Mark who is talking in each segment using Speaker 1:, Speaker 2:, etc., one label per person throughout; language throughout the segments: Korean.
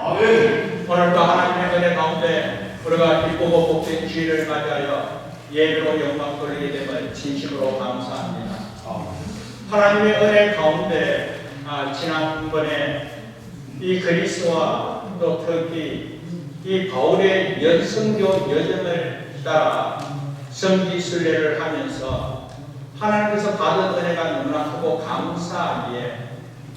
Speaker 1: 오늘도 하나님의 은혜 가운데 우리가 기쁘고 복된 주일을 맞이하여 예배로 영광 돌리게 됨을 진심으로 감사합니다. 하나님의 은혜 가운데 지난번에 이 그리스와 또 특히 이 바울의 연선교 여정을 따라 성지순례를 하면서 하나님께서 받은 은혜가 너무나 크고 감사하기에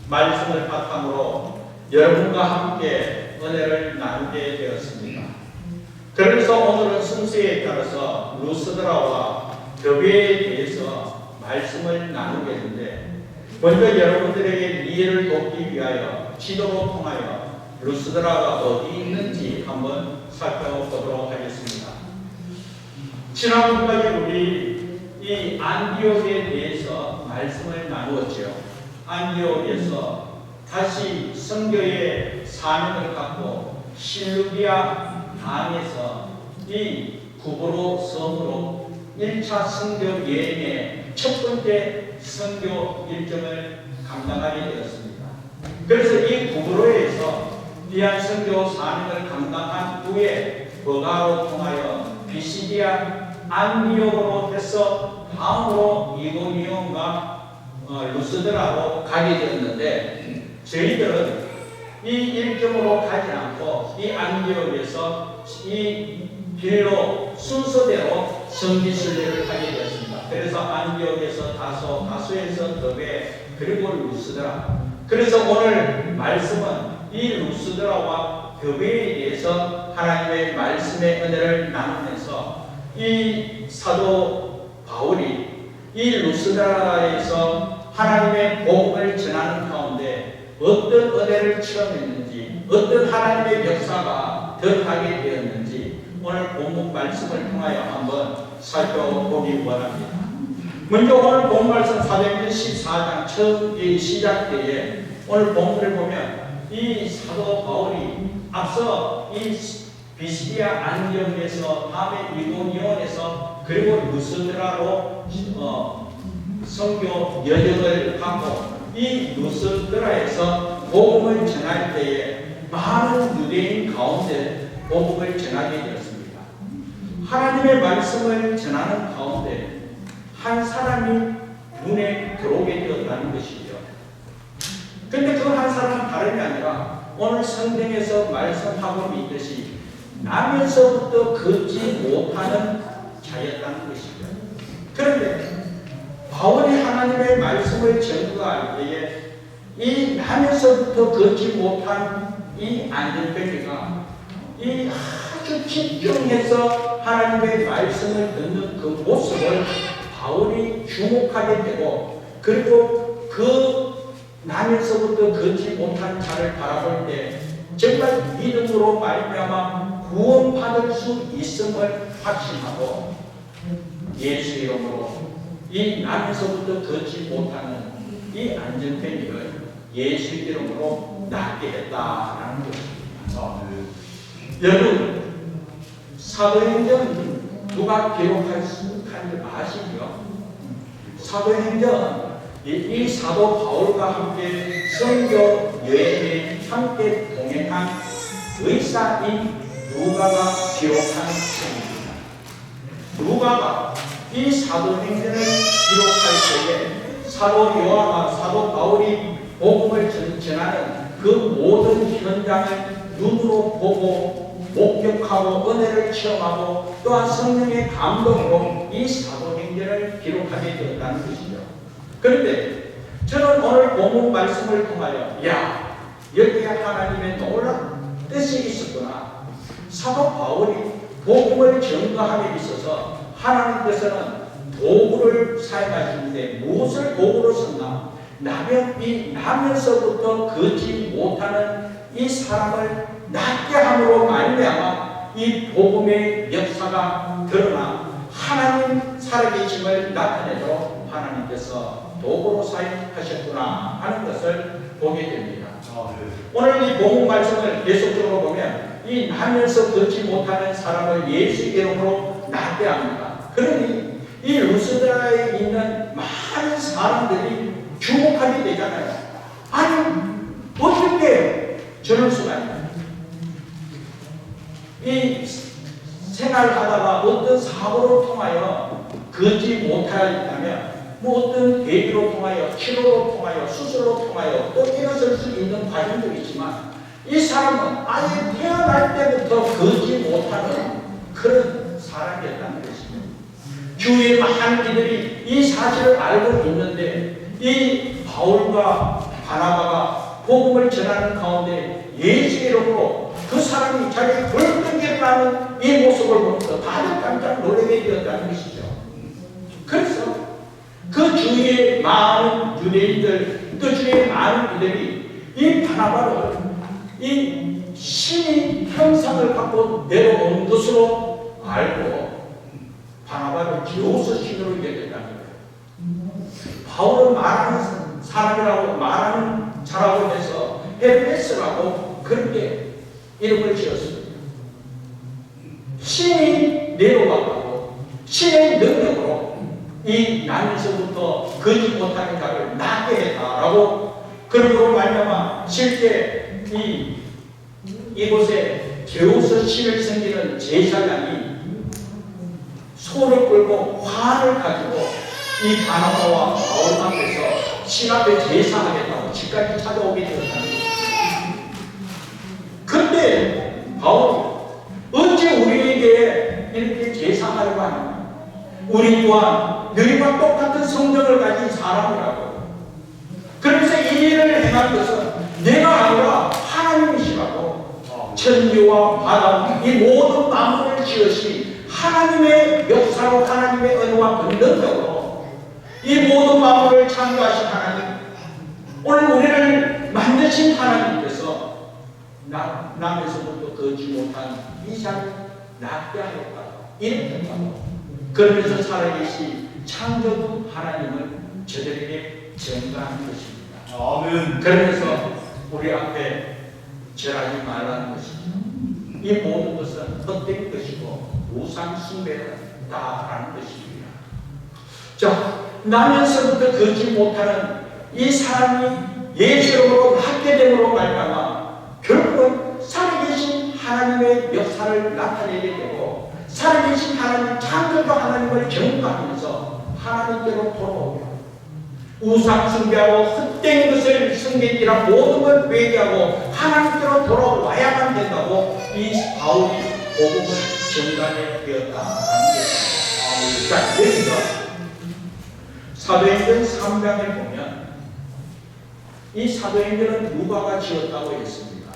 Speaker 1: 말씀을 바탕으로 여러분과 함께 은혜를 나누게 되었습니다. 그래서 오늘은 순서에 따라서 루스드라와 더베에 대해서 말씀을 나누겠는데, 먼저 여러분들에게 이해를 돕기 위하여 지도로 통하여 루스드라가 어디 있는지 한번 살펴보도록 하겠습니다. 지난번까지 우리 이 안디옥에 대해서 말씀을 나누었죠. 안디옥에서 다시 선교의 사명을 갖고 실루기아 당에서 이 구브로 섬으로 1차 선교 여행의 첫 번째 선교 일정을 감당하게 되었습니다. 그래서 이 구브로에서 귀한 선교 사명을 감당한 후에 버가로 통하여 비시디아 안디옥으로 해서 다음으로 이고니온과 루스드라로 가게 되었는데, 저희들은 이 일정으로 가지 않고 이 안디옥에서 이 길로 순서대로 성지순례를 하게 되었습니다. 그래서 안디옥에서 다소, 다소에서 더베, 그리고 루스드라. 그래서 오늘 말씀은 이 루스드라와 더베에 대해서 하나님의 말씀의 은혜를 나누면서 이 사도 바울이 이 루스드라에서 하나님의 복음을 전하는 가운데 어떤 은혜를 체험했는지, 어떤 하나님의 역사가 더하게 되었는지 오늘 본문 말씀을 통하여 한번 살펴보기 원합니다. 먼저 오늘 본문 말씀 사도행전 14장 처음 시작 때에 오늘 본문을 보면 이 사도 바울이 앞서 이 비시디아 안디옥에서 다음에 이고니온에서 그리고 루스드라로 선교 여정을 하고 이 루스드라에서 복음을 전할 때에 많은 유대인 가운데 복음을 전하게 되었습니다. 하나님의 말씀을 전하는 가운데 한 사람이 눈에 들어오게 되었다는 것이죠. 그런데 그 한 사람은 다름이 아니라 오늘 성경에서 말씀하고 있듯이 나면서부터 걷지 못하는 자였다는 것이죠. 그런데 바울이 하나님의 말씀을 전거할 때에 이 나면서부터 걷지 못한 이 안전뱅이가 이 아주 집중해서 하나님의 말씀을 듣는 그 모습을 바울이 주목하게 되고, 그리고 그 나면서부터 걷지 못한 자를 바라볼 때 정말 믿음으로 말미암아 구원받을 수 있음을 확신하고 예수 이름으로 이 나면서부터 걷지 못하는 이 안전뱅이를 예수 이름으로 낫게 했다라는 것입니다. 여러분, 사도행전 누가 기록하는지 아시죠? 사도행전 이 사도 바울과 함께 선교 여행에 함께 동행한 의사인 누가가 기록한 책입니다. 누가가 이 사도행전을 기록할 때에 사도 바울이 복음을 전하는 그 모든 현장을 눈으로 보고 목격하고 은혜를 체험하고 또한 성령의 감동으로 이 사도행전을 기록하게 되었다는 것이죠. 그런데 저는 오늘 본문 말씀을 통하여 여기에 하나님의 놀라운 뜻이 있었구나. 사도 바울이 복음을 전거함에 있어서 하나님께서는 도구를 사용하시는데 무엇을 도구로 썼나? 나면서부터 걷지 못하는 이 사람을 낫게 함으로 말미암아 이 복음의 역사가 드러나 하나님 살아계심을 나타내도록 하나님께서 도구로 사용하셨구나 하는 것을 보게 됩니다. 오늘 이 복음 말씀을 계속적으로 보면 이 나면서 걷지 못하는 사람을 예수 이름으로 낫게 합니다. 그러니 이 루스드라에 있는 많은 사람들이 주목하게 되잖아요. 아니 어떻게 저럴 수가 있나? 이 생활하다가 어떤 사고로 통하여 걷지 못하였다면 뭐 어떤 계기로 통하여 치료로 통하여 수술로 통하여 또 일어설 수 있는 과정도 있지만 이 사람은 아예 태어날 때부터 걷지 못하는 그런 사람이었다는 것입니다. 주위의 많은 이들이 이 사실을 알고 있는데 이 바울과 바나바가 복음을 전하는 가운데 예수 이름으로 그 사람이 자기 벌떡 일어나는 이 모습을 보면서 다들 깜짝 놀라게 되었다는 것이죠. 그래서 그 주위의 많은 유대인들, 또 주위의 많은 이들이 이 바나바를 이 신이 형상을 갖고 내려온 것으로 알고 바나바를 제우스 신으로 여겼다는 거예요. 바울은 말하는 사람이라고 말하는 자라고 해서 헤르메스라고 그렇게 이름을 지었습니다. 신이 내려왔다고 신의 능력으로 이 나면서부터 거짓 못하는 자를 낫게 했다라고 그러므로 말미암아 실제 이곳에 제우스 신을 섬기는 제사장이 소를 끌고 화를 가지고 이 바나바와 바울 앞에서 신 앞에 제사하겠다고 집까지 찾아오게 되었다는 것입니다. 그런데 바울이 어찌 우리에게 이렇게 제사하려고 하느냐? 우리 또한 너희와 똑같은 성정을 가진 사람이라고. 그러면서 이 일을 행한 것은 내가 아니라 하나님이시라고. 천지와 바다 이 모든 만물을 지으신 하나님의 역사로 하나님의 은혜와 권능력으로 이 모든 만물을 창조하신 하나님, 오늘 우리를 만드신 하나님께서 남에서부터 거지 못한 이삭을 낳게 하였다. 이렇게 했다고. 그러면서 살아계신 창조주 하나님을 저들에게 전가하는 것입니다.
Speaker 2: 아멘.
Speaker 1: 그러면서 우리 앞에 절하지 말라는 것이죠. 이 모든 것은 헛된 것이고 우상 숭배다라는 것입니다. 자, 나면서부터 걷지 못하는 이 사람이 예수로 낳게 됨으로 말미암아 결국은 살아계신 하나님의 역사를 나타내게 되고 살아계신 하나님 창조주 하나님을 경배하면서 하나님께로 돌아오고 우상 숭배하고 헛된 것을 섬기니라 모든 걸 회개하고 하나님께로 돌아와야만 된다고 이 바울이 복음을 전가해 되었다는 것입니다. 자, 여기서 사도행전 3장에 보면 이 사도행전은 누가가 지었다고 했습니다.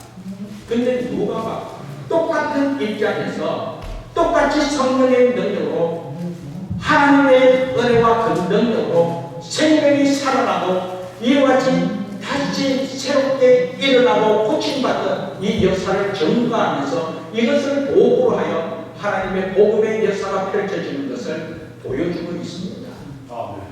Speaker 1: 근데 누가가 똑같은 입장에서 똑같이 성령의 능력으로 하나님의 은혜와 그 능력으로 생명이 살아나고 이와 같이 다시 새롭게 일어나고 고침받은 이 역사를 전가하면서 이것을 도구로 하여 하나님의 복음의 역사가 펼쳐지는 것을 보여주고 있습니다.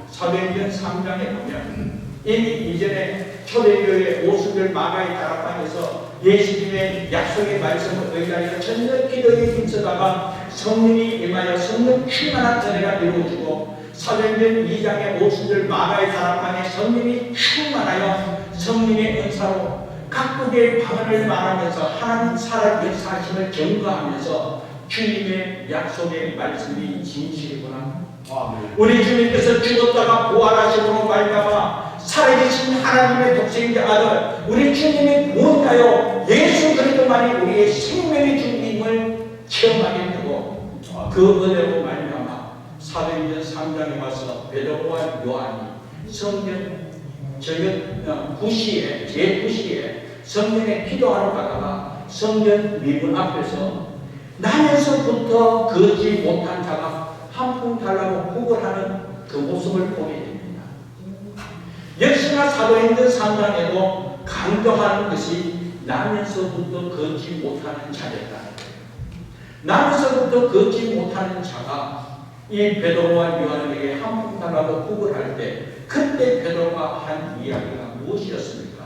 Speaker 1: 사도행전 3장에 보면 이미 이전에 초대교회 오순절 마가의 다락방에서 예수님의 약속의 말씀을 의지하여 전력 기도에 힘쓰다가 성령이 임하여 성령 충만한 은혜가 이루어지고 사도행전 2장의 오순절 마가의 다락방에 성령이 충만하여 성령의 은사로 각국의 방언을 말하면서 하나님 살아 역사하심을 증거하면서 주님의 약속의 말씀이 진실이구나. 우리 주님께서 죽었다가 부활하심으로 말미암아 살아계신 하나님의 독생자 아들 우리 주님이 구원하여 예수 그리스도만이 우리의 생명의 주님을 체험하게 되고 그 은혜로 말미암아 사도행전 3장에 와서 베드로와 요한이 성전 저녁 9시에 제9시에 성전에 기도하러 가다가 성전 미문 앞에서 나면서부터 걷지 못한 자가 한 푼 달라고 구걸하는 그 모습을 보게 됩니다. 역시나 사도행전 3장에도 강조하는 것이 나면서부터 걷지 못하는 자였다. 나면서부터 걷지 못하는 자가 이 베드로와 요한에게 한 푼 달라고 구걸할 때 그때 베드로가 한 이야기가 무엇이었습니까?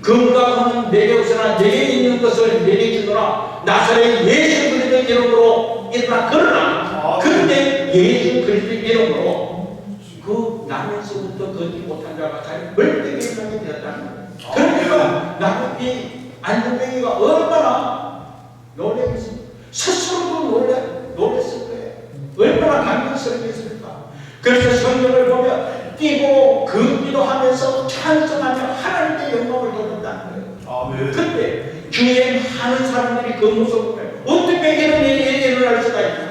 Speaker 1: 금과 금은 내게 없으나 내게 있는 것을 내게 주노라. 나사렛 예수 그리스도 이름으로 일어나 걸어라. 그런데 예수 그리스도 이름으로 그 나면서부터 걷지 못한 자가 잘 멀쩡히 일어나게 되었다는 거예요. 그러니까 나는 이 안전뱅이가 얼마나 놀라겠습니까? 스스로도 놀랐을 거예요. 얼마나 감격스럽겠습니까? 그래서 성경을 보면 뛰고 걷기도 하면서 찬송하며 하나님의 영광을 돌린다는 거예요.
Speaker 2: 아멘.
Speaker 1: 그때 주위에 많은 사람들이 그 모습을 보면 어떻게 이런 일이 일어날 수가 있나?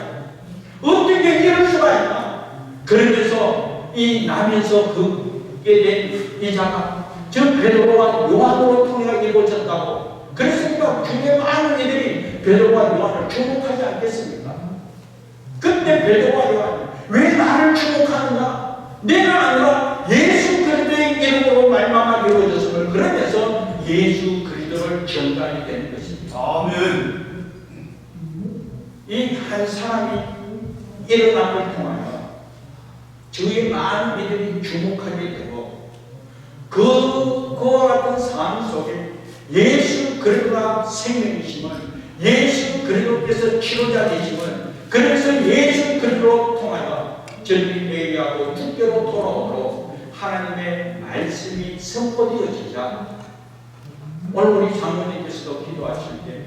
Speaker 1: 어떻게 이럴 수가 있나? 그러면서 이 나면서 걷게 된 이 자가 저 베드로와 요한으로 통해 이루어졌다고. 그랬으니까 주위에 많은 이들이 베드로와 요한을 주목하지 않겠습니까? 그때 베드로와 요한이 왜 나를 주목하느냐? 내가 아니라 예수 그리스도의 이름으로 말미암아 이루어졌음을 그러면서 예수 그리스도를 전가하게 되는 것입니다.
Speaker 2: 아멘.
Speaker 1: 이 한 사람이 일어남을 통하여 주위의 많은 이들이 주목하게 되고 그와 같은 삶 속에 예수 그리스도가 생명이심을, 예수 그리스도께서 치료자 되심을, 그래서 예수 그리스도로 통하여 전리 회개하고 주께로 돌아오므로 하나님의 말씀이 선포되어지자 오늘 우리 장로님께서도 기도하실 때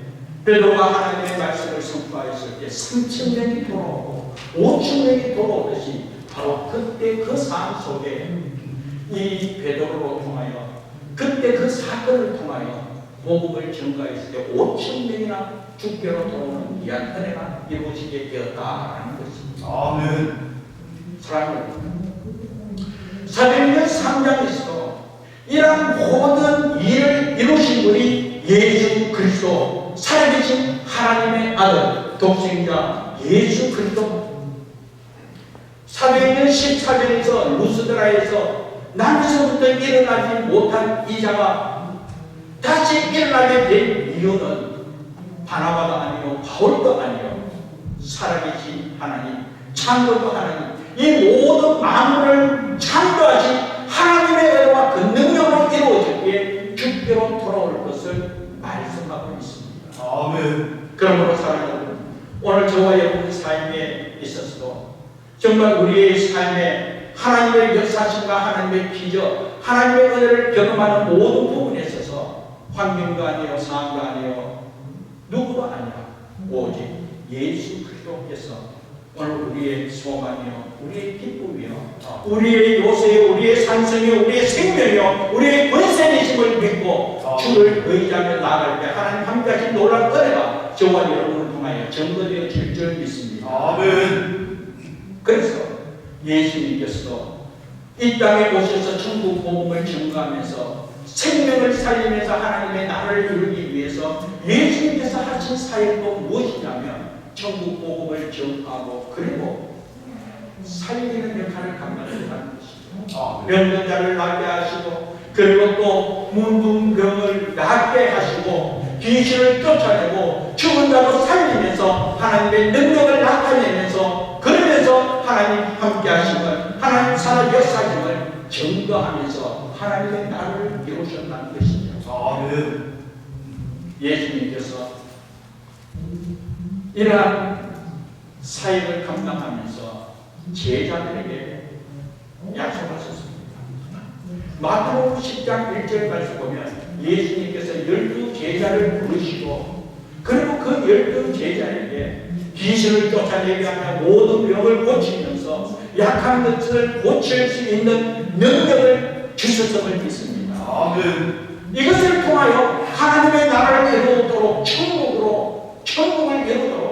Speaker 1: 베드로가 하나님의 말씀을 선포하였을 때 3,000명이 돌아오고 5,000명이 돌아오듯이 바로 그때 그 삶 속에 이 베드로로 통하여 그때 그 사건을 통하여 복음을 전가했을 때 5,000명이나 주께로 돌아오는 귀한 은혜가 이루어지게 되었다라는 것입니다.
Speaker 2: 아멘.
Speaker 1: 사랑하는 사도행전 3장에서 이러한 모든 일을 이루신 분이 예수 그리스도, 살아계신 하나님의 아들, 독생자 예수 그리스도. 사도행전 14장에서 루스드라에서 남에서부터 일어나지 못한 이 자가 다시 일어나게 된 이유는 바나바도 아니요 바울도 아니요 살아계신 하나님, 창조주 하나님, 이 모든 만물을 창조하신 하나님의 은혜와 그 능력으로 이루어졌기에 주께로 돌아올 것을 말씀하고 있습니다.
Speaker 2: 아멘.
Speaker 1: 그러므로 사랑하는 여러분, 오늘 저와 여러분의 삶에 있어서도 정말 우리의 삶에 하나님의 역사심과 하나님의 기적, 하나님의 은혜를 경험하는 모든 부분에 있어서 환경도 아니요 상황도 아니요 누구도 아니라 오직 예수 그리스도께서 오늘 우리의 소망이요, 우리의 기쁨이요, 우리의 요새요, 우리의 산성이요, 우리의 생명이요, 우리의 권세이심을 믿고 주를 의지하며 나아갈 때 하나님 함께하신 놀라운 은혜가 저와 여러분을 통하여 증거되어질 줄 믿습니다.
Speaker 2: 아멘.
Speaker 1: 그래서 예수님께서도 이 땅에 오셔서 천국 복음을 전가하면서 생명을 살리면서 하나님의 나라를 이루기 위해서 예수님께서 하신 사역도 무엇이냐면 천국 복음을 전하고 그리고 살리는 역할을 감당했다는 것이죠. 병든 자를 낫게 하시고 그리고 또 문둥병을 낫게 하시고 귀신을 쫓아내고 죽은 자도 살리면서 하나님의 능력을 나타내면서 그러면서 하나님 함께 하심을, 하나님 살아 역사심을 증거하면서 하나님의 나라를 이루셨다는 것이죠.
Speaker 2: 아멘.
Speaker 1: 예수님께서 이러한 사역을 감당하면서 제자들에게 약속하셨습니다. 마태복음 10장 1절 말씀 보면 예수님께서 12 제자를 부르시고 그리고 그 12 제자에게 귀신을 쫓아내게 하며 모든 병을 고치면서 약한 것을 고칠 수 있는 능력을 주셨음을 믿습니다.
Speaker 2: 아멘.
Speaker 1: 이것을 통하여 하나님의 나라를 이루도록 천국을 이루도록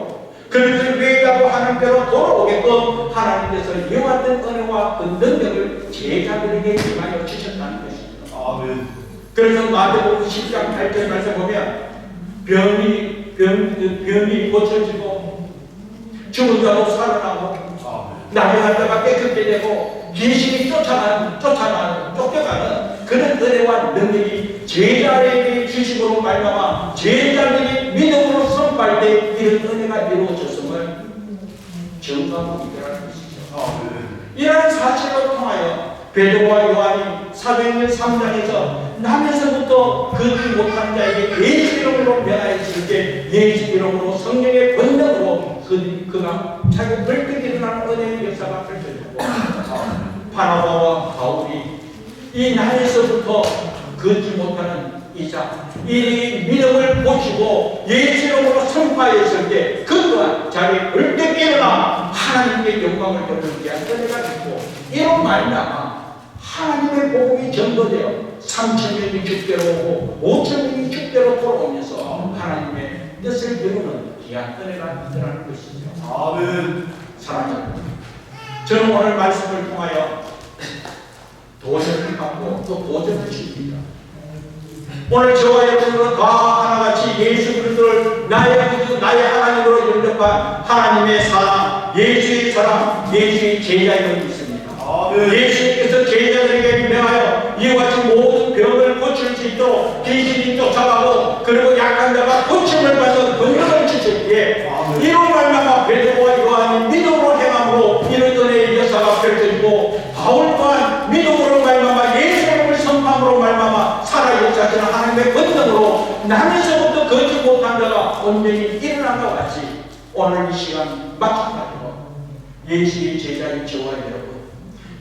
Speaker 1: 그래서 회개하고 하나님께로 돌아오게끔 하나님께서 이와 같은 은혜와 그 능력을 제자들에게 임하여 주셨다는 것입니다.
Speaker 2: 아멘.
Speaker 1: 그래서 마태복음 10장 8절 말씀 보면 병이 고쳐지고 죽은 자도 살아나고 남의 자가 깨끗게 되고 귀신이 쫓겨가는 그런 은혜와 능력이 제자에게 주심으로 말미암아 제자들이 믿음으로 선포할 때 이런 은혜가 이루어졌음을 증거하고 있다는 것이죠. 이러한 사실을 통하여 베드로와 요한이 사도행전 3장에서 남에서부터 걷지 못한 자에게 예수 이름으로 면하였을 때 예수 이름으로 성령의 권능으로 그가 자기 벌떡 일어나는 은혜의 역사가 펼쳐졌고 바나바와 바울이 이 나에서부터 걷지 못하는 이자 이 믿음을 보시고 예수 이름으로 선포하였을 때 그 또한 자기 벌떡 일어나 하나님께 영광을 돌리는 게 은혜가 있고 이런 말이나 하나님의 복음이 전도되어 3,000명이 죽게로 오고 5,000명이 죽게로 돌아오면서 하나님의 뜻을 이루는 귀한 은혜가 있더라는 것이죠.
Speaker 2: 아멘.
Speaker 1: 사랑하는 여러분, 저는 오늘 말씀을 통하여 도전을 받고 또 도전을 줍니다. 오늘 저와 여러분은 다 하나같이 예수 그리스도를 나의 구주 나의 하나님으로 영접한 하나님의 사랑, 예수의 사랑, 예수의 제자임을 믿습니다.
Speaker 2: 아멘.
Speaker 1: 예수님께서 제자들에게 명하여 이와 같이 모든 병을 고칠 수 있도록 귀신이 쫓아가고 그리고 약한 자가 고침을 받는 권능을 주셨기에 이런 말마다 베드로와 요한이 믿음으로 행함으로 이런 은혜의 역사가 펼쳐지고 바울 또한 믿음으로 말마마 예수님을 선포함으로 말마마 살아 역사하시는 하나님의 권능으로 남에서부터 거짓 못한 자가 온전히 일어난 것 같이 오늘 이 시간 마찬가지로 예수의 제자인 저와 여러분,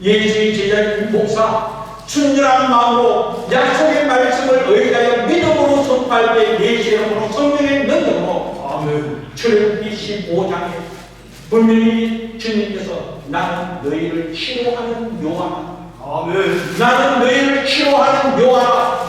Speaker 1: 예수의 제자인 목사 순전한 마음으로 약속의 말씀을 의지하여 믿음으로 선포할 때 예수의 이름으로 성령의 능력으로
Speaker 2: 아멘.
Speaker 1: 출애굽기 15장에 분명히 주님께서 나는 너희를 치료하는 여호와,
Speaker 2: 아멘.
Speaker 1: 나는 너희를 치료하는 여호와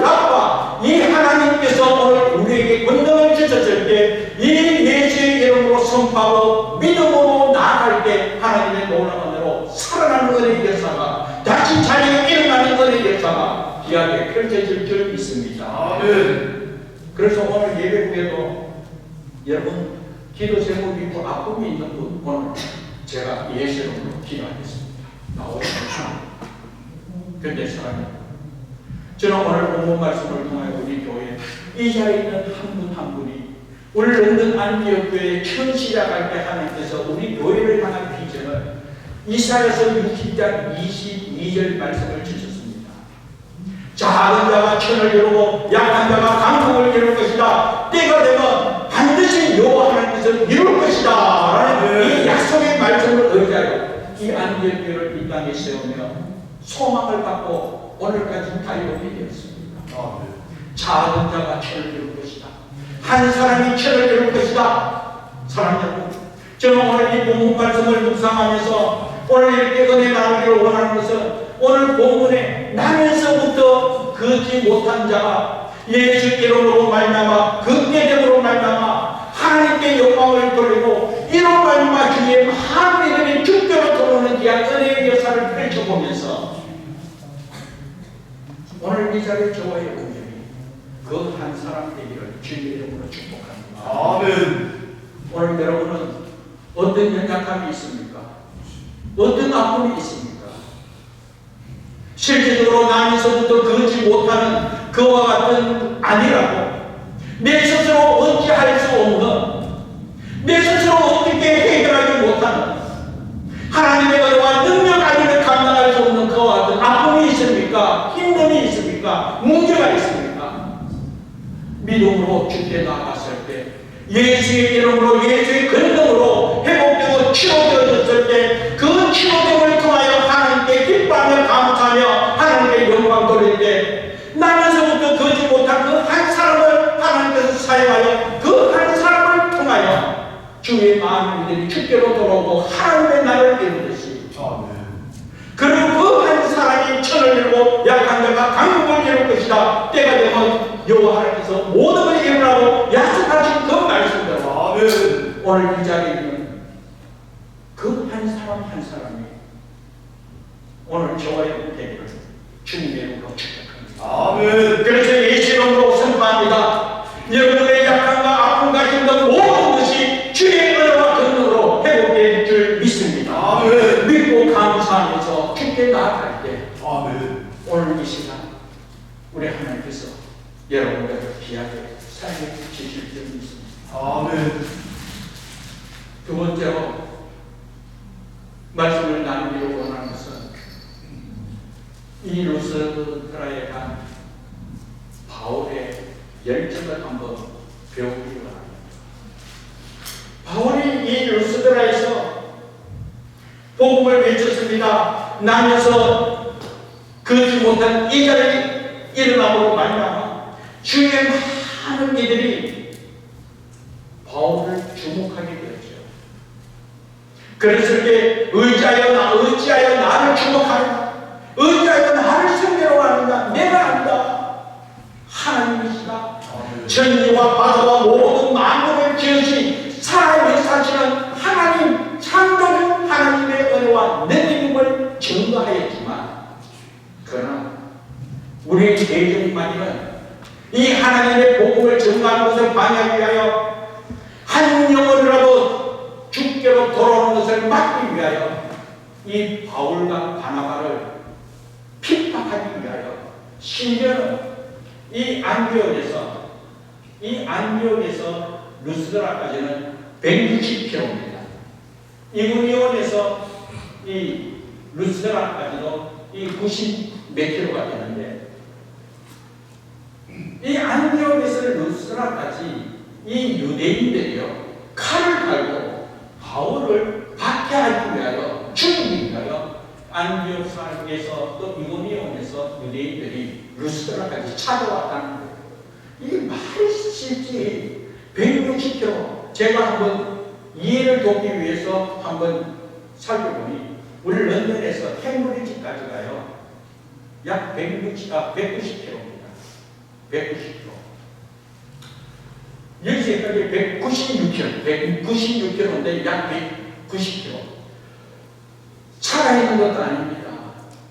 Speaker 1: 라파, 이 하나님께서 오늘 우리에게 권능을 주셨을 때 이 예수의 이름으로 선포하고 믿음으로 나아갈 때 하나님의 놀라운 은혜로 살아나는 은혜의 역사가 다시 자리에 일어나는 은혜의 역사가 귀하게 펼쳐질 줄 믿습니다.
Speaker 2: 아멘.
Speaker 1: 그래서 오늘 예배 후에도 여러분 기도 제목이 있고 아픔이 있는 분 오늘 제가 예수 이름으로 기도하겠습니다. 나오십시오. 근데 사랑해, 저는 오늘 본문 말씀을 통하여 우리 교회 이 자리에 있는 한 분 한 분이 우리 런던 안디옥 교회에 처음 시작할 때 하나님께서 우리 교회를 향한 비전을 이사야서 60장 22절 말씀을 주셨습니다. 작은 자가 천을 이루고 약한 자가 강국을 이룰 것이다. 때가 되면 반드시 여호와 하나님께서 이룰 것이다 라는 이 약속의 말씀을 의지하여 이 안디옥 교회를 이 땅에 세우며 소망을 갖고 오늘까지 달려오게 되었습니다. 작은 자가 천을 이룰 것이다. 한 사람이 천을 이룰 것이다. 사랑하는 여러분, 저는 오늘 이 본문 말씀을 묵상하면서 오늘 이렇게 은혜 나누기를 원하는 것은 오늘 본문에 나면서부터 걷지 못한 자가 예수 이름으로 말미암아 걷게 됨으로 말미암아 하나님께 영광을 돌리고 이런 말미암아 주의 많은 이들이 주께로 돌아오는 귀한 은혜의 역사를 펼쳐보면서 오늘 이 자리에 저와 여러분들이 그 한 사람 되기를 주의 이름으로 축복합니다.
Speaker 2: 아멘.
Speaker 1: 오늘 여러분은 어떤 연약함이 있습니까? 어떤 아픔이 있습니까? 실제적으로 나면서부터 걷지 못하는 그와 같은 아니라고 내 스스로 어찌할 수 없는, 내 스스로 어떻게 해결하지 못하는 하나님의 은혜와 능력 아니면 감당할 수 없는 그와 같은 아픔이 있습니까? 힘듦이 있습니까? 문제가 있습니까? 믿음으로 주께 나갔을 때 예수의 이름으로 예수의 권능으로 회복되고 치료되어졌을 때 그 치료됨을 통하여 하나님께 기뻐하며 감사하며 하나님께 영광 돌릴 때 나면서부터 거지 못한 그 한 사람을 하나님께서 사용하여 그 한 사람을 통하여 주의 많은 이들이 주께로 돌아오고 하나님의 나라를 이루듯이 그리고 그 한 사람이 천을 이루고 약한 자가 강국을 이룰 것이다. 때가 되면 여호와 하나님께서 모든 것을 이루라고 약속하신 그 말씀대로 오늘 이 자리에 있는 그 한 사람 한 사람이 오늘 저와 여러분 되기를 주님의 이름으로 축복합니다.
Speaker 2: 아멘.
Speaker 1: 그래서 예수 이름으로 선포합니다. 여러분의 약함과 아픔과 힘든 모든 것이 주의 은혜와 권능으로 회복될 줄 믿습니다.
Speaker 2: 아멘.
Speaker 1: 믿고 감사하면서 주께 나아갈 때
Speaker 2: 아멘.
Speaker 1: 오늘 이 시간 우리 하나님께서 여러분들을 귀하게 사용해 주실 줄 믿습니다.
Speaker 2: 아멘.
Speaker 1: 두 번째로 말씀을 나누기로 원하는 것은 이 루스드라에 간 바울의 열정을 한번 배우기로 합니다. 바울이 이 루스드라에서 복음을 외쳤습니다. 나면서 걷지 못한 이 자리에 일어남으로 말미암아 주의 많은 이들이 바울을 주목하게 그랬을 때 어찌하여 나를 주목하는가? 어찌하여 나를 섬기러하는가? 내가 안다. 하나님이시다. 천지와 바다와 모든 만물을 지으신 살아계사시는 하나님, 창조주 하나님의 은혜와 능력을 증거하였지만, 그러나 우리 대중만이는 이 하나님의 복음을 증거하는 것을 방해하기 위하여 한 영혼이라도 죽게로 돌아오는 것을 막기 위하여 이 바울과 바나바를 핍박하기 위하여 심지어는 이 안디옥에서 루스드라까지는 160km입니다. 이구니온에서 이 루스드라까지도 이 90 몇 킬로가 되는데, 이 안디옥에서 루스드라까지 이 유대인들이요 칼을 갈고 바울을 박해하기 위하여 죽이기 위하여 안디옥에서 또 이고니온에서 유대인들이 루스드라까지 찾아왔다는 거예요. 이게 말이 실지 160km. 제가 한번 이해를 돕기 위해서 한번 살펴보니 우리 런던에서 캠브리지까지 가요. 약 190km입니다. 190km. 여기까지 196km인데 약 190km. 살아있는 것도 아닙니다.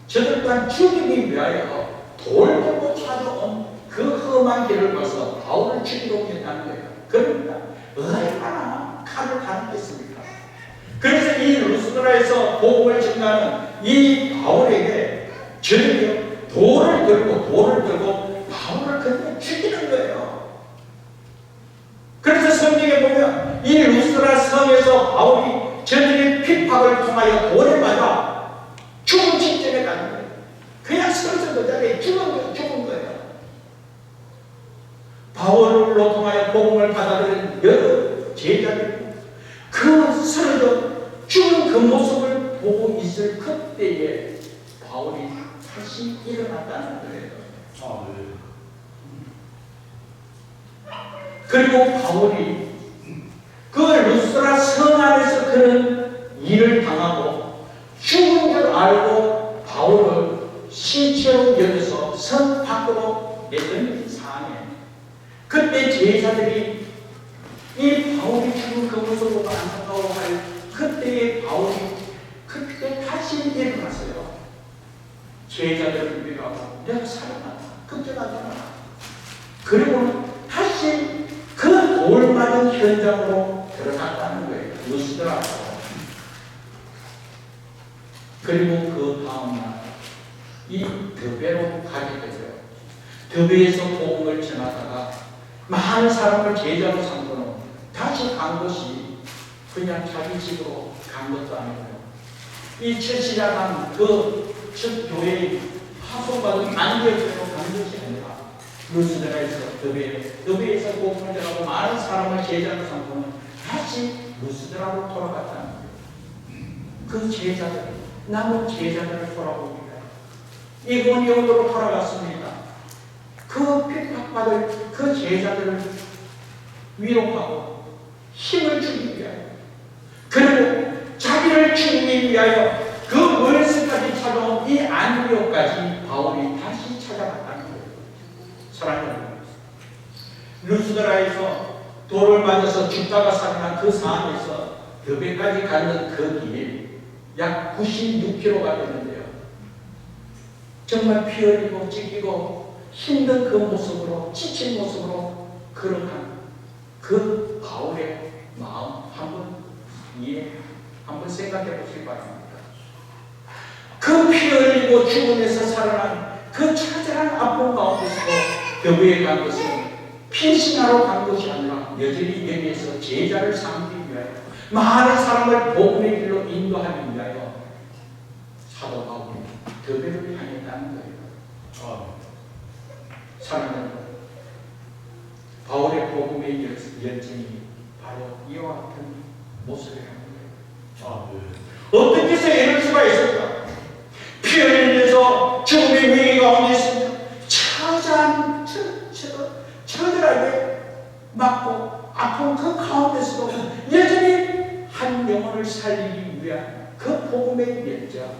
Speaker 1: 저들 또한 죽이기 위하여 돌 들고 찾아온 그 험한 길을 가서 바울을 죽이려고 했다는 거예요. 그러니까 얼마나 칼을 갈았겠습니까? 그래서 이 루스드라에서 복음을 전하는 이 바울에게 저들이 돌을 들고 바울을 그냥 죽이는 거예요. 그래서 성경에 보면 이 루스드라 성에서 바울이 저들의 핍박을 통하여 돌에 맞아 죽음 직전에 가는 거예요. 그냥 서서 그 자리에 죽은 거예요. 바울로 통하여 복음을 받아들인 여러 제자들이 그 쓰러져 죽은 그 모습을 보고 있을 그때에 바울이 다시 일어났다는 거예요. 그리고 바울이 그 루스드라 성 안에서 그런 일을 당하고 죽은 줄 알고 바울을 시체로 여겨서 성 밖으로 내던 상황에 그때 제자들이 이 바울이 죽은 그 모습으로 안타까워할 그때의 바울이 그때 다시 일어났어요. 제자들을 위로하고 내가 살아났다. 걱정하지 마라. 그리고 다시 그 돌 맞은 현장으로 들어갔다는 거예요. 루스드라로. 그리고 그 다음날 이 더베로 가게 되고요. 더베에서 복음을 전하다가 많은 사람을 제자로 삼고는 다시 간 것이 그냥 자기 집으로 간 것도 아니고요. 이 첫 시작한 그 첫 교회의 파송받은 안디옥으로 간 것이 아니라 루스드라에서 더베에서 복음을 전하고 많은 사람을 제자로 삼고는 다시 루스드라로 돌아갔다는 거예요. 그 제자들, 남은 제자들을 돌아봅니다. 이고니온으로 돌아갔습니다. 그 핍박받을 그 제자들을 위로하고 힘을 주기 위하여, 그리고 자기를 죽이기 위하여 그 멀스까지 찾아온 이 안디옥까지 바울이 다시 찾아갔다는 거예요. 사랑하는 여러분, 루스드라에서 돌을 맞아서 죽다가 살아난 그 상황에서 더베까지 가는 그 길 약 96km가 되는데요. 정말 피 흘리고 찢기고 힘든 그 모습으로, 지친 모습으로 걸어간 그 바울의 마음 한번 생각해 보시기 바랍니다. 그 피 흘리고 죽음에서 살아난 그 처절한 아픔 가운데서도 더베에 간 것은 피신하러 간 것이 아니라 여전히 여기에서 제자를 삼기 위하여 많은 사람을 복음의 길로 인도하기 위하여 사도 바울이 더베를 향했다는 거예요. 사랑하는 바울의 복음의 열정이 바로 이와 같은 모습이라는 거예요. 어떻게 해서 이럴 수가 있을까? 피 흘리면서 죽음의 위기 가운데 있습니다. 처절하게 맞고 아픈 그 가운데서도 여전히 한 영혼을 살리기 위한 그 복음의 열정,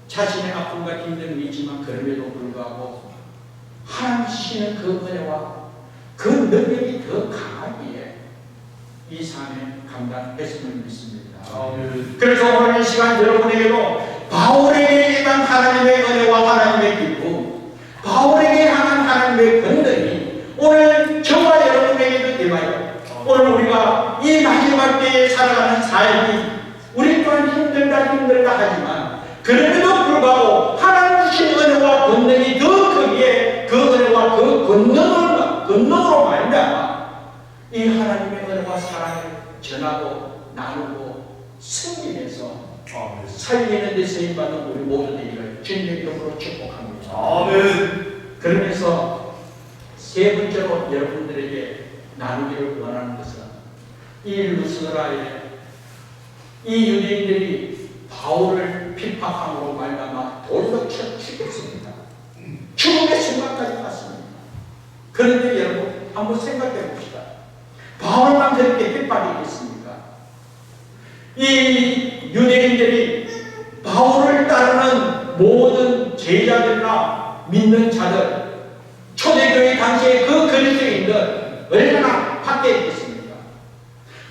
Speaker 1: 자신의 아픔과 힘듦이 있지만 그럼에도 불구하고 하나님 주시는 그 은혜와 그 능력이 더 강하기에 이 삶에 감당했음을 믿습니다. 그래서 오늘 이 시간 여러분에게도 바울에게 임한 하나님의 은혜와 하나님의 기쁨, 바울에게 향한 하나님의 권능이 오늘 저와 여러분에게도 임하여 오늘 우리가 이 마지막 때에 살아가는 삶이 우리 또한 힘들다 하지만 그럼에도 불구하고 하나님 주신 은혜와 권능이 더 크기에 그 은혜와 그 권능으로 말미암아 이 하나님의 은혜와 사랑을 전하고 나누고 섬기면서 살리는 데 쓰임받는 우리 모두들을 주님의 이름으로 축복합니다.
Speaker 2: 아멘.
Speaker 1: 그러면서 세 번째로 여러분들에게 나누기를 원하는 것은 이 루스드라의 이 유대인들이 바울을 핍박함으로 말미암아 돌로 쳐 죽였습니다. 죽음의 순간까지 갔습니다. 그런데 여러분 한번 생각해 봅시다. 바울만 그렇게 핍박이 있습니까? 이 유대인들이 바울을 따르는 모든 제자들이나 믿는 자들, 초대교회 당시에 그 그리스도인들 얼마나 밖에 있겠습니까?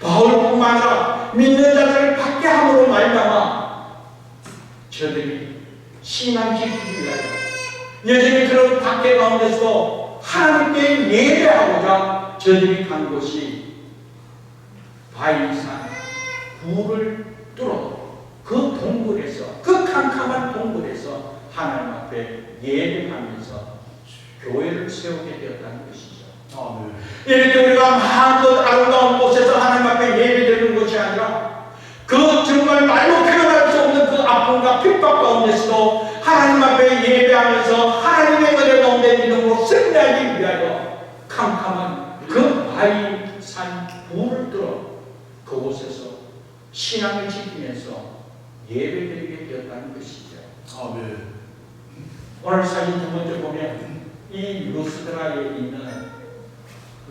Speaker 1: 바울뿐만 아니라 믿는 자들을 밖에 함으로 말미암아 저들이 신앙 지키기 위하여 여전히 그런 밖에 가운데서 하나님께 예배하고자 저들이 간 곳이 바위산 굴을 뚫어 그 동굴에서, 그 캄캄한 동굴에서 하나님 앞에 예배하면서 교회를 세우게 되었다는 것이죠. 이렇게 우리가 마음껏 아름다운 곳에서 하나님 앞에 예배드리는 것이 아니라 그 정말 말로 표현할 수 없는 그 아픔과 핍박 가운데서도 하나님 앞에 예배하면서 하나님의 은혜 가운데 믿음으로 승리하기 위하여 캄캄한 그 바위산 굴을 뚫어 그곳에서 신앙을 지키면서 예배드리게 되었다는 것이죠. 오늘 사진 두 번째 보면 이 루스드라에 있는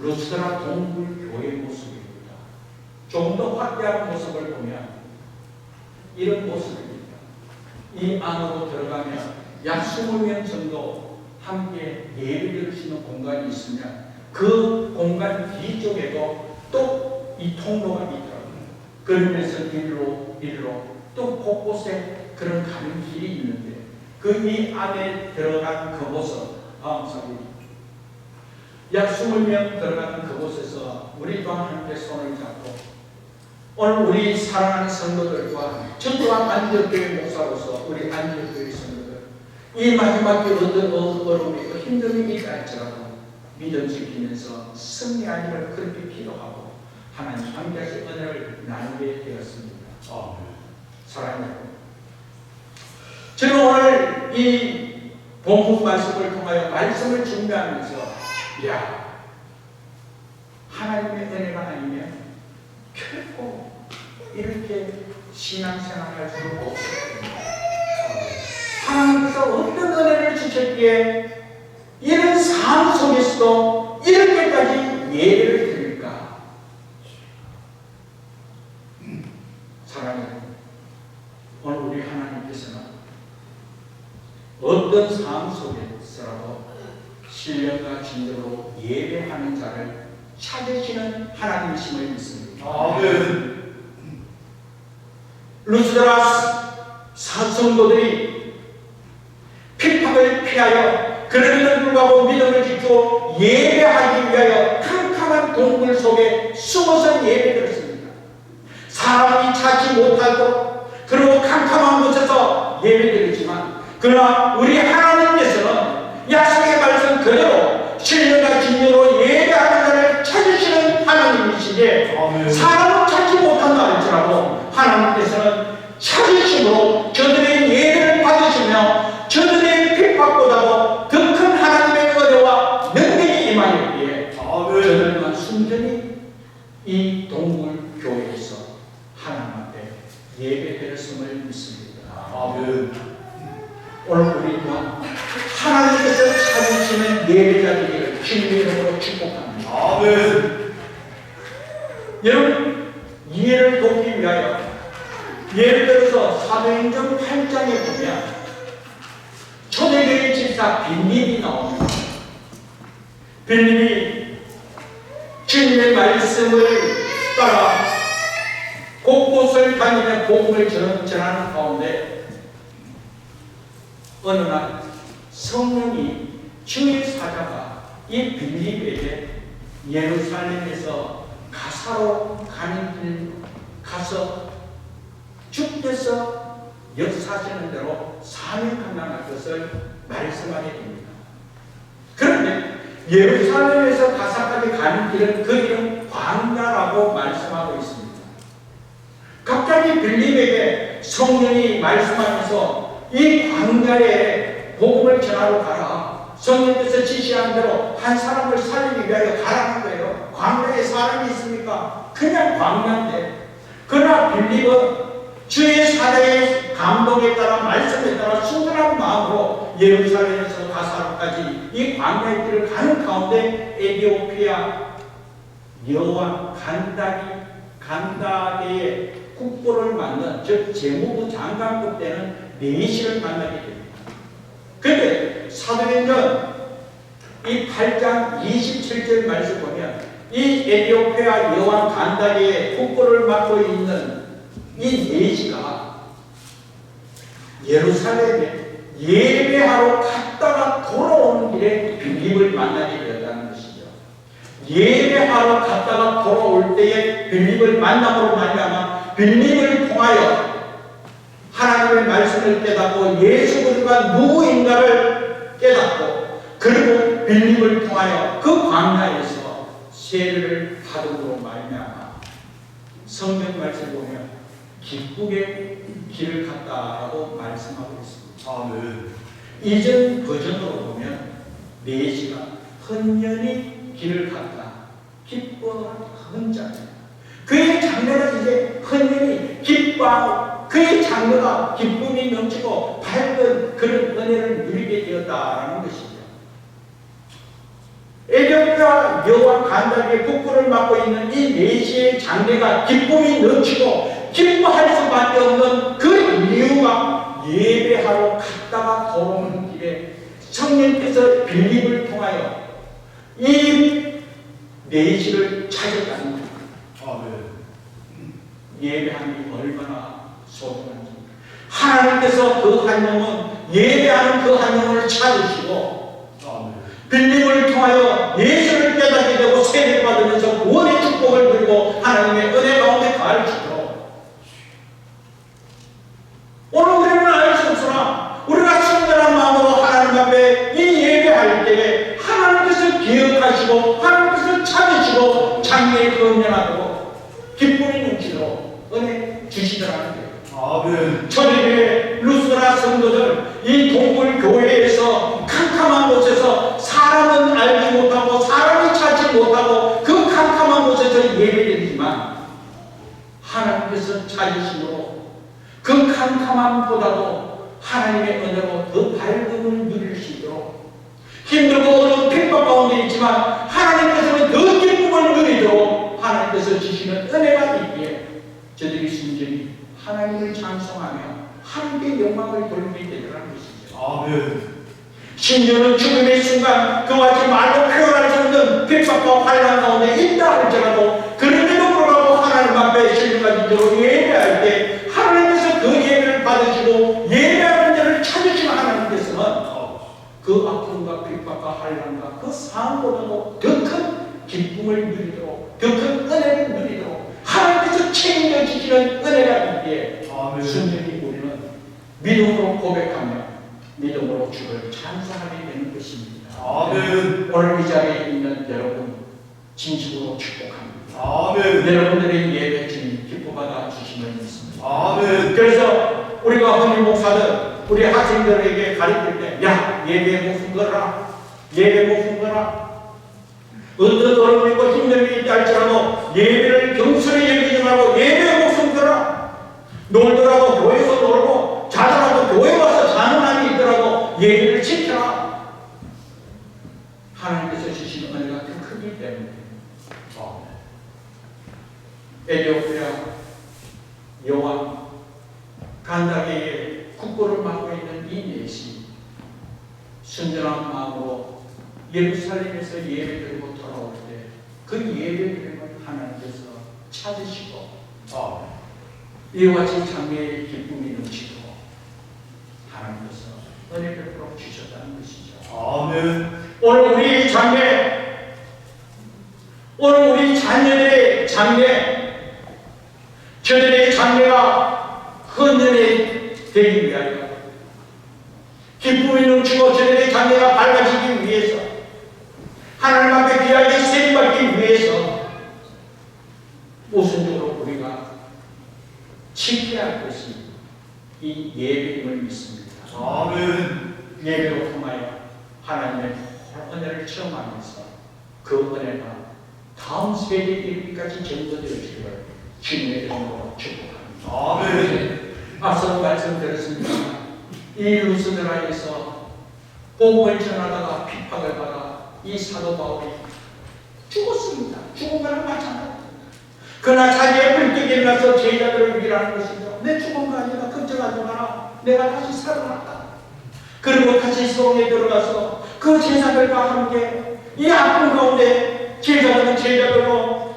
Speaker 1: 루스드라 동굴 교회 모습입니다. 좀 더 확대한 모습을 보면 이런 모습입니다. 이 안으로 들어가면 약 20명 정도 함께 예배드릴 수 있는 공간이 있으면 그 공간 뒤쪽에도 또 이 통로가 있더라고요. 그러면서 일로 또 곳곳에 그런 가는 길이 있는데 그 이 안에 들어간 그곳은 약 20명 들어가는 그곳에서 우리 또한 함께 손을 잡고 오늘 우리 사랑하는 성도들과 저 또한 안디옥교회 목사로서 우리 안디옥교회 성도들 이 마지막 때 어떤 어려움이 있고 힘듦이 있다 할지라도 믿음 지키면서 승리하기를 그렇게 기도하고 하나님 함께하신 은혜를 나누게 되었습니다. 사랑하는 여러분, 저는 오늘 이 본문 말씀을 통하여 말씀을 준비하면서 하나님의 은혜가 아니면 결코 이렇게 신앙생활할 수 없습니다. 하나님께서 어떤 은혜를 주셨기에 이런 삶 속에서도 이렇게까지 예배를 드릴까? 사랑하는 오늘 우리 하나님께서는 어떤 삶 속에서라도 신령과 진정으로 예배하는 자를 찾으시는 하나님이심을 믿습니다. 루스드라 사성도들이 핍박을 피하여 그럼에도 불구하고 믿음을 지키고 예배하기 위하여 캄캄한 동굴 속에 숨어서 예배드렸습니다. 사람이 찾지 못하도록 그리고 캄캄한 곳에서 예배드리지만 그러나 우리 하나님께서는 약속의 말씀 그대로 신령과 진정으로 예배하는 자를 찾으시는 하나님이시기에 사람은 찾지 못한다 할지라도 하나님께서는 찾으심으로 저들의 예배를 받으시며 저들의 핍박보다도 더 큰 하나님의 은혜와 능력이 임하였기에 저들과 순전히 이 동굴 교회에서 하나님 앞에 예배드렸음을 믿습니다. 오늘 우리 또한 하나님께서 찾으시는 예배자들을 주님의 이름으로 축복합니다. 여러분, 보기 위하여 예를 들어서 사도행전 8장에 보면 초대교회 집사 빌립이 나옵니다. 빌립이 주님의 말씀을 따라 곳곳을 다니며 복음을 전하는 가운데 어느 날 성령이 주의 사자가 이 빌립에게 예루살렘에서 가사로 가는 길 가서 주께서 역사하시는 대로 사명 감당할 것을 말씀하게 됩니다. 그런데 예루살렘에서 가사까지 가는 길은 그 이름 광야라고 말씀하고 있습니다. 갑자기 빌립에게 성령이 말씀하면서 이 광야에 복음을 전하러 가라. 성령께서 지시한 대로 한 사람을 살리기 위하여 가라는 거예요. 광야에 사람이 있습니까? 그냥 광야인데. 그러나 빌립은 주의 사자의 감동에 따라 말씀에 따라 순전한 마음으로 예루살렘에서 가사로까지 이 광야의 길을 가는 가운데 에티오피아 여왕 간다게의 국보를 만든 즉 재무부 장관급 때는 네시를 만나게 됩니다. 그런데 사도행전 이 8장 27절 말씀 보면 이 에티오피아 여왕 간다게의 국보를 맡고 있는 이 네시가 예루살렘에 예배하러 갔다가 돌아오는 길에 빌립을 만나게 되었다는 것이죠. 예배하러 갔다가 돌아올 때에 빌립을 만남으로 말미암아 빌립을 통하여 하나님의 말씀을 깨닫고 예수 그리스도가 누구인가를 깨닫고 그리고 빌립을 통하여 그 광야에서 세례를 받음으로 말미암아 성경 말씀 보면 기쁘게 길을 갔다라고 말씀하고 있습니다.
Speaker 2: 아멘.
Speaker 1: 이전 버전으로 보면 네시가 헌연히 길을 갔다. 기뻐한 헌장이에요. 그의 장래가 이제 헌연히 기뻐하고 그의 장래가 기쁨이 넘치고 밝은 그런 은혜를 누리게 되었다라는 것이죠. 에티오피아 여왕 간다게의 국부를 맡고 있는 이 네시의 장래가 기쁨이 넘치고 기뻐할 수밖에 없는 그 이유가 예배하러 갔다가 돌아오는 길에 성령께서 빌립을 통하여 이 네시를 찾았다는 겁니다.
Speaker 2: 아멘.
Speaker 1: 예배함이 얼마나 소중한지 하나님께서 그 한 영혼 예배하는 그 한 영혼을 찾으시고
Speaker 2: 아멘.
Speaker 1: 빌립을 통하여 예수를 깨닫게 되고 세례를 받으면서 구원의 축복을 누리고 하나님의 은혜 가운데 가르치도록 오늘 우리는 알 수 없으나 우리가 순전한 마음으로 하나님 앞에 이 예배할 때에 하나님께서 기억하시고 하나님께서 찾으시고 장래에 건면하고 기쁨이 넘치도록 은혜 주시더라는 거예요.
Speaker 2: 아멘.
Speaker 1: 초대교회 루스드라 성도들 이 동굴 교회에서 캄캄한 곳에서 사람은 알지 못하고 사람이 찾지 못하고 그 캄캄한 곳에서 예배드리지만 하나님께서 찾으심으로 그 캄캄함보다도 하나님의 은혜로 더 밝음을 누릴 수 있도록 힘들고 어려운 핍박 가운데 있지만 하나님께서는 더 기쁨을 누리도록 하나님께서 주시는 은혜가 있기에 저들이 순전히 하나님을 찬송하며 하나님께 영광을 돌리게 되더라는 것이죠.
Speaker 2: 아멘.
Speaker 1: 심지어는 죽음의 순간 그와 같이 말로 표현할 수 없는 핍박과 환난 가운데 있다 할지라도 그런데도 불구하고 하나님 앞에 신령한 기도로 예배할 때 하나님께서 그 예배를 받으시고 예배하는 자를 찾으시는 하나님께서는 그 아픔과 핍박과 환난과 그 상황보다도 더 큰 기쁨을 누리도록 더 큰 은혜를 누리도록 하나님께서 책임져 주시는 은혜가 있기에 순전히 우리는 믿음으로 고백하며 믿음으로 주를 찬송하게 되는 것입니다.
Speaker 2: 아멘.
Speaker 1: 오늘 이 자리에 있는 여러분 진심으로 축복합니다.
Speaker 2: 아멘.
Speaker 1: 여러분들의 예배 주님 기뻐받아 주시면 믿습니다.
Speaker 2: 아멘.
Speaker 1: 그래서 우리가 헌임 목사들 우리 학생들에게 가르칠 때 야 예배 목숨 걸어라 예배 목숨 걸어라 어떤 어려움이 있고 힘듦이 있다 할지라도 예배를 경솔히 여기지 말고 예배 목숨 걸어라 놀더라도 교회에서 놀고 자더라도 교회 와서 자는 날이 있더라도 예배를 지켜라 하나님께서 주시는 은혜가 더 크기 때문에 에티오피아 여왕 간다게의 국고를 맡고 있는 이 넷이 순전한 마음으로 예루살렘에서 예배드리고 돌아올 때 그 예배드림을 하나님께서 찾으시고 이와 같이 장래의 기쁨이 넘치고 하나님께서 은혜 베풀어 주셨다는 것이죠.
Speaker 2: 아멘.
Speaker 1: 오늘 우리 장래, 오늘 우리 자녀들의 장래, 저들의 장래가 헌전이 되기 위하여, 기쁨이 넘치고 저들의 장래가 밝아지기 위해서, 하나님 앞에 귀하게 세임받기 위해서 우선적으로 우리가 지켜야 할 것이 이 예배임을 믿습니다.
Speaker 2: 아멘.
Speaker 1: 예배로 통하여 하나님의 은혜를 체험하면서 그 은혜가 다음 세대에 이르기까지 전도되어지기를 주님의 이름으로 축복합니다.
Speaker 2: 아멘.
Speaker 1: 앞서 말씀드렸습니다. 이 루스드라에서 복음을 전하다가 핍박을 받아 이 사도 바울이 죽었습니다. 죽은 거랑 마찬가지입니다. 그러나 자기의 불뚝에 일어나서 제자들을 위로하는 것이죠. 내 죽은 거 아니다. 걱정하지 마라. 내가 다시 살아났다. 그리고 다시 성에 들어가서 그 제자들과 함께 이 아픈 가운데 제자들로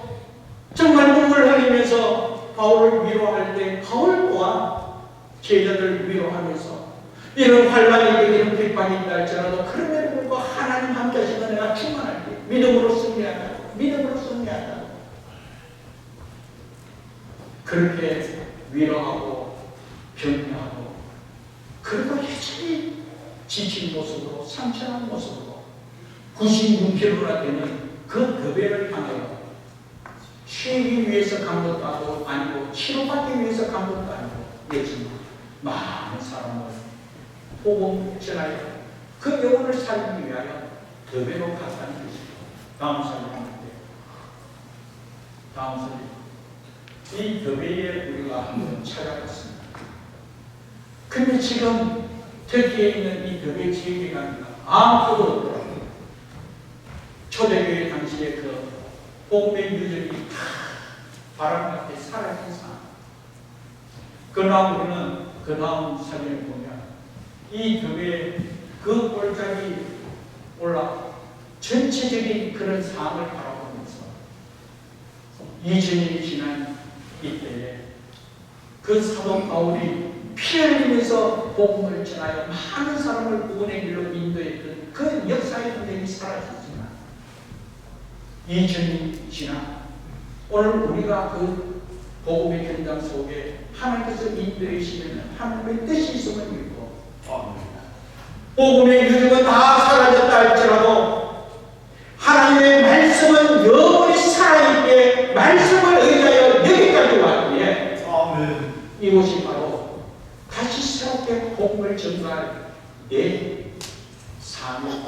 Speaker 1: 정말 눈물을 흘리면서 바울을 위로할 때 바울 또한 제자들을 위로하면서 이런 환란이 이런 핍박이 있다 할지라도 그럼에도 불구하고 하나님 함께 하시면 내가 충만할게. 믿음으로 승리한다. 믿음으로 승리한다. 그렇게 위로하고 격려하고 그리고 여전히 지친 모습으로 상처난 모습으로 96kg나 되는 그 교배를 향하여 쉬기 위해서 간 것도 아니고 치료받기 위해서 간 것도 아니고 예수님 많은 사람을 복음 전하여 그 영혼을 살리기 위하여 교배로 갔다는 것이죠. 다음 설명할게요. 다음 설명. 이 교배에 우리가 한번 찾아봤습니다. 근데 지금 터키에 있는 이 교배 지휘관이 아무도 없더라고요. 초대교회 당시에 그 복음의 유적이 다 바람 앞에 사라진 상황. 그러나 우리는 그 다음 사진을 보면 이 교회의 그 골짜기 올라 전체적인 그런 상황을 바라보면서 2000년이 지난 이때에 그 사도 바울이 피 흘리면서 복음을 전하여 많은 사람을 구원의 길로 인도했던 그 역사의 흔적이 사라졌지만 2000년이 지나 오늘 우리가 그 복음의 현장 속에 하나님께서 인도해 주시면 하나님의 뜻이 있음을 믿고 복음의 유적은 다 사라졌다 할지라도 하나님의 말씀은 영원히 살아있게 말씀을 의지하여 여기까지 왔기에 이곳이 바로 다시 새롭게 복음을 전가할 내 사명,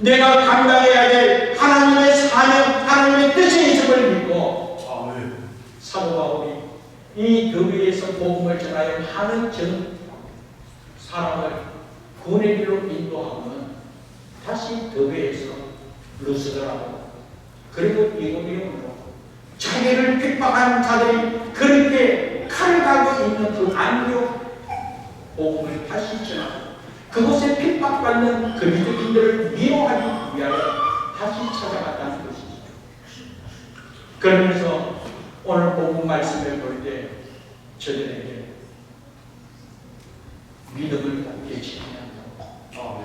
Speaker 1: 내가 감당해야 될 하나님의 사명, 하나님의 뜻이 있음을 믿고 사도 바울이 이 교회에서 복음을 전하여 많은 사람을 구원의 길로 인도하고는 다시 교회에서 루스드라고 그리고 이고비움으로 자기를 핍박한 자들이 그렇게 칼을 가고 있는 그 안디옥 복음을 다시 전하고 그곳에 핍박받는 그리스도인들을 위로하기 위하여 다시 찾아갔다는 것이죠. 그러면서 오늘 복음 말씀을 볼 때 저들에게 믿음을 갖게 지켜야 한다고.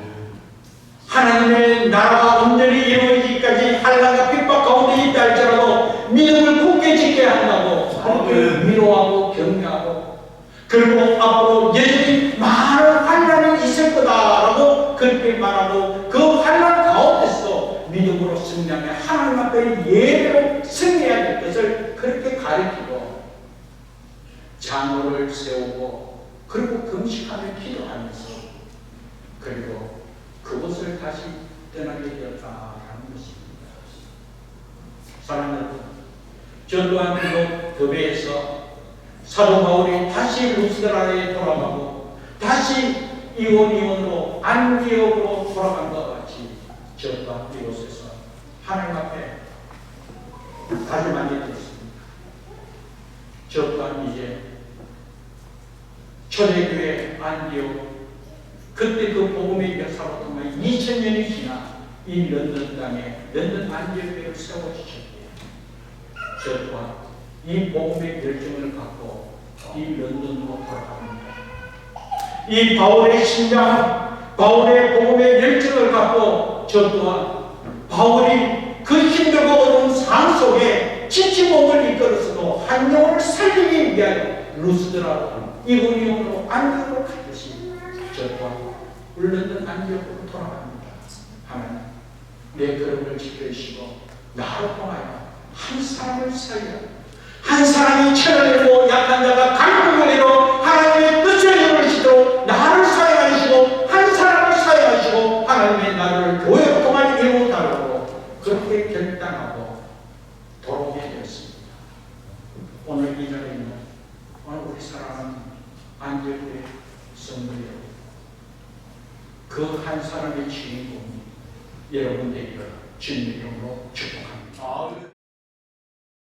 Speaker 1: 하나님의 나라가 온전히 이루어지기까지 한란과 핍박 가운데 있다 할지라도 믿음을 굳게 지켜야 한다고 그렇게 위로하고 격려하고 그리고 앞으로 여전히 많은 환란이 있을 거다라고 그렇게 말하고 그 환란 가운데서 믿음으로 승리하며 하나님 앞에 예배로 승리해야 될 것을 그렇게 가르치고 장로를 세우고 그리고 금식하며 기도하면서 그리고 그것을 다시 떠나게 되었다라는 것입니다. 사랑하는 여러분, 저 또한 그곳 교회에서 사도 바울이 다시 루스드라에 돌아가고 다시 이원으로 안디옥으로 돌아간 것 같이 저 또한 이곳에서 하나님 앞에 다시 만나게 되었습니다. 저 초대교회 안디옥, 그때 그 복음의 역사로 통해 2000년이 지나 이 런던 땅에 런던 안디옥교회를 세워주셨대요. 저 또한 이 복음의 열정을 갖고 이 런던으로 돌아갑니다. 이 바울의 심장, 바울의 복음의 열정을 갖고 저 또한 바울이 그 힘들고 어려운 삶 속에 지친 몸을 이끌어서도 한 영혼을 살리기 위하여 루스드라로 이고니온으로 안디옥으로 갔듯이 저 또한 런던 안디옥으로 돌아갑니다. 하나님, 내 걸음을 지켜주시고 나로 통하여 한 사람을 살려, 한 사람이 천을 약한 자가 강국을 이뤄 하나님의 뜻을 이루시도록 나를 사용하시고 한 사람을 사용하시고 하나님의 나라를 교회로 통하여 이루어달라고 그렇게 결단하고 돌아오게 되었습니다. 오늘 이 자리에 있는 오늘 우리 사랑하는 안디옥의 성도 여러분, 그 한 사람의 주인공이 여러분 되기를 주님의 이름으로 축복합니다.